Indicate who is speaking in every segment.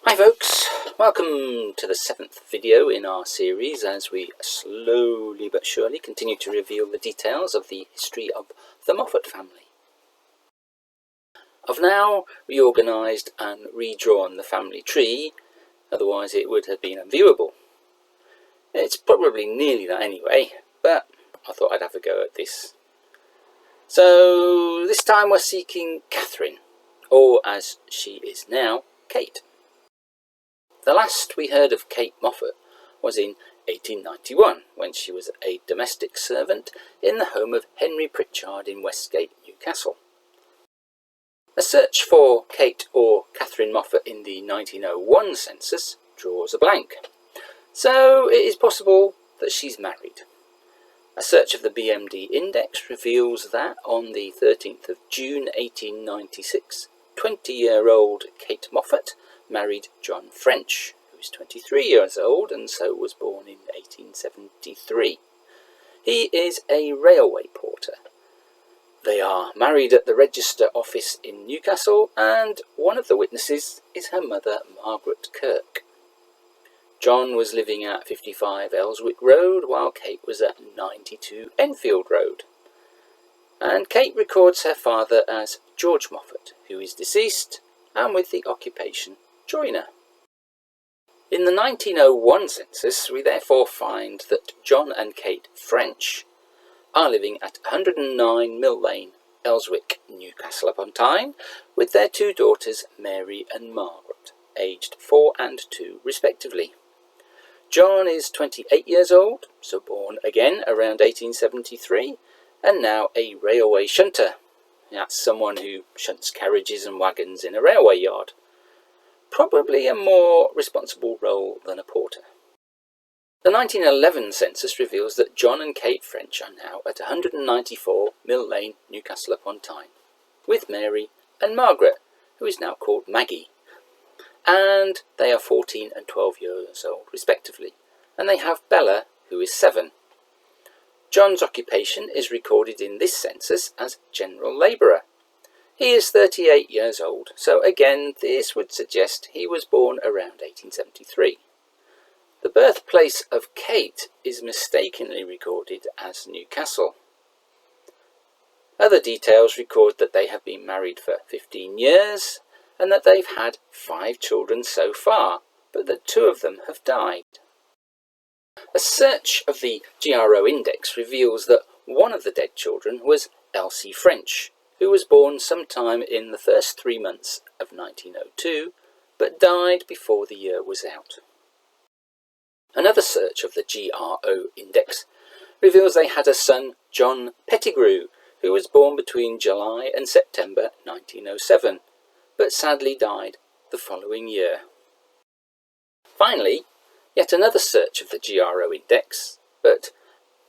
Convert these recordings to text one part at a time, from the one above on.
Speaker 1: Hi folks, welcome to the 7th video in our series as we slowly but surely continue to reveal the details of the history of the Moffett family. I've now reorganised and redrawn the family tree, otherwise it would have been unviewable. It's probably nearly that anyway, but I thought I'd have a go at this. So this time we're seeking Catherine, or as she is now, Kate. The last we heard of Kate Moffett was in 1891, when she was a domestic servant in the home of Henry Pritchard in Westgate, Newcastle. A search for Kate or Catherine Moffett in the 1901 census draws a blank, so it is possible that she's married. A search of the BMD index reveals that on the 13th of June 1896, 20-year-old Kate Moffett married John French, who is 23 years old and so was born in 1873. He is a railway porter. They are married at the Register Office in Newcastle, and one of the witnesses is her mother, Margaret Kirk. John was living at 55 Elswick Road, while Kate was at 92 Enfield Road. And Kate records her father as George Moffett, who is deceased, and with the occupation joiner. In the 1901 census, we therefore find that John and Kate French are living at 109 Mill Lane, Elswick, Newcastle upon Tyne, with their two daughters Mary and Margaret, aged 4 and 2 respectively. John is 28 years old, so born again around 1873, and now a railway shunter. That's someone who shunts carriages and wagons in a railway yard. Probably a more responsible role than a porter. The 1911 census reveals that John and Kate French are now at 194 Mill Lane, Newcastle upon Tyne, with Mary and Margaret, who is now called Maggie. And they are 14 and 12 years old respectively, and they have Bella, who is 7. John's occupation is recorded in this census as general labourer. He is 38 years old, so again this would suggest he was born around 1873. The birthplace of Kate is mistakenly recorded as Newcastle. Other details record that they have been married for 15 years and that they've had 5 children so far, but that 2 of them have died. A search of the GRO index reveals that one of the dead children was Elsie French, who was born sometime in the first 3 months of 1902, but died before the year was out. Another search of the GRO index reveals they had a son, John Pettigrew, who was born between July and September 1907, but sadly died the following year. Finally, yet another search of the GRO index, but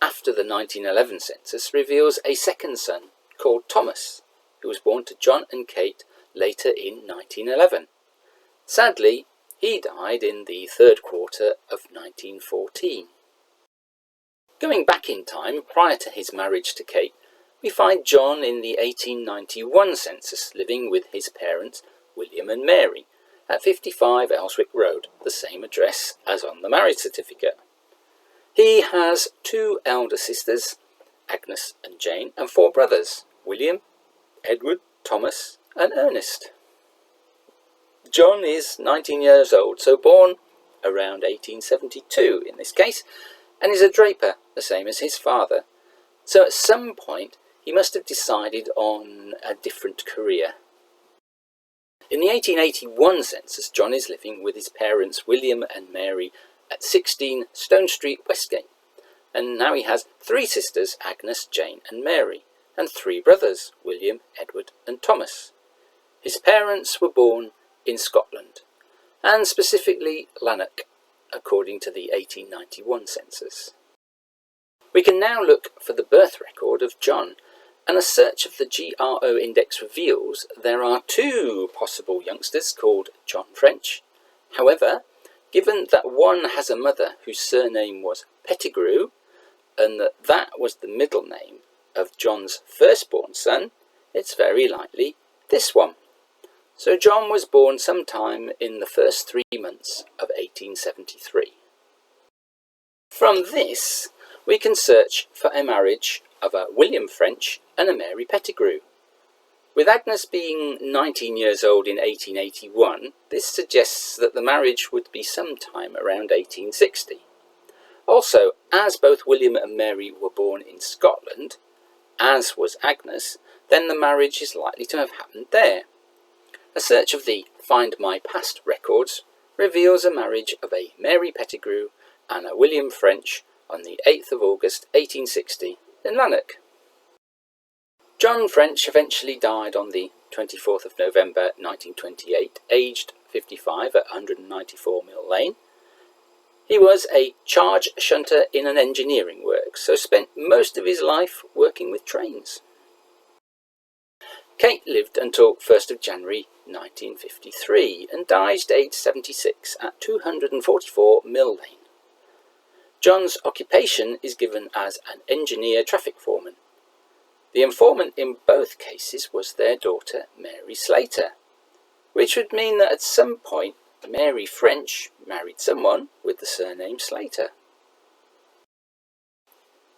Speaker 1: after the 1911 census, reveals a second son called Thomas, who was born to John and Kate later in 1911. Sadly, he died in the 3rd quarter of 1914. Going back in time, prior to his marriage to Kate, we find John in the 1891 census living with his parents, William and Mary, at 55 Elswick Road, the same address as on the marriage certificate. He has 2 elder sisters, Agnes and Jane, and 4 brothers, William, Edward, Thomas and Ernest. John is 19 years old, so born around 1872 in this case, and is a draper, the same as his father. So at some point he must have decided on a different career. In the 1881 census, John is living with his parents William and Mary at 16 Stone Street, Westgate, and now he has 3 sisters, Agnes, Jane and Mary, and 3 brothers, William, Edward and Thomas. His parents were born in Scotland, and specifically Lanark, according to the 1891 census. We can now look for the birth record of John, and a search of the GRO index reveals there are 2 possible youngsters called John French. However, given that one has a mother whose surname was Pettigrew, and that was the middle name of John's firstborn son, it's very likely this one. so John was born sometime in the first 3 months of 1873. From this, we can search for a marriage of a William French and a Mary Pettigrew. With Agnes being 19 years old in 1881, this suggests that the marriage would be sometime around 1860. Also, as both William and Mary were born in Scotland, as was Agnes, then the marriage is likely to have happened there. A search of the Find My Past records reveals a marriage of a Mary Pettigrew and a William French on the 8th of August 1860 in Lanark. John French eventually died on the 24th of November 1928, aged 55 at 194 Mill Lane. He was a charge shunter in an engineering works, so spent most of his life working with trains. Kate lived until 1st of January 1953 and died aged 76 at 244 Mill Lane. John's occupation is given as an engineer traffic foreman. The informant in both cases was their daughter Mary Slater, which would mean that at some point Mary French married someone with the surname Slater.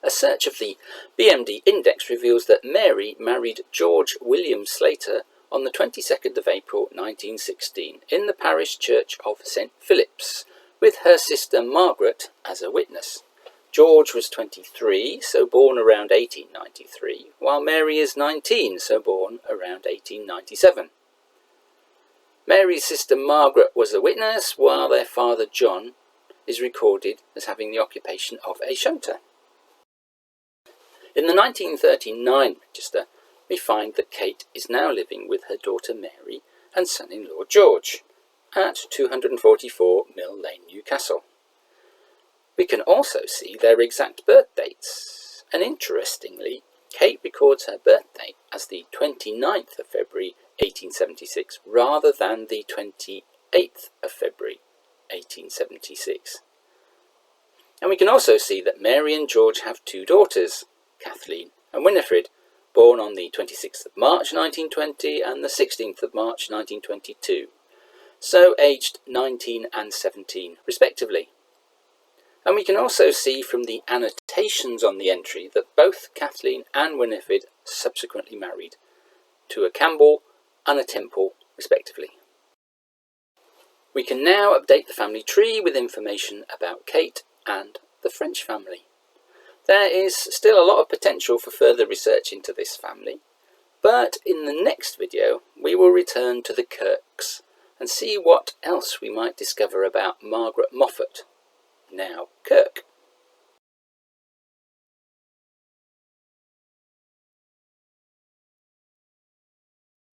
Speaker 1: A search of the BMD index reveals that Mary married George William Slater on the 22nd of April 1916 in the parish church of St. Philip's, with her sister Margaret as a witness. George was 23, so born around 1893, while Mary is 19, so born around 1897. Mary's sister Margaret was a witness, while their father John is recorded as having the occupation of a shunter. In the 1939 register, we find that Kate is now living with her daughter Mary and son-in-law George at 244 Mill Lane, Newcastle. We can also see their exact birth dates, and interestingly, Kate records her birth date as the 29th of February 1876 rather than the 28th of February 1876. And we can also see that Mary and George have two daughters, Kathleen and Winifred, born on the 26th of March 1920 and the 16th of March 1922, so aged 19 and 17 respectively. And we can also see from the annotations on the entry that both Kathleen and Winifred subsequently married to a Campbell and a Temple respectively. We can now update the family tree with information about Kate and the French family. There is still a lot of potential for further research into this family, but in the next video we will return to the Kirks and see what else we might discover about Margaret Moffett, now Kirk.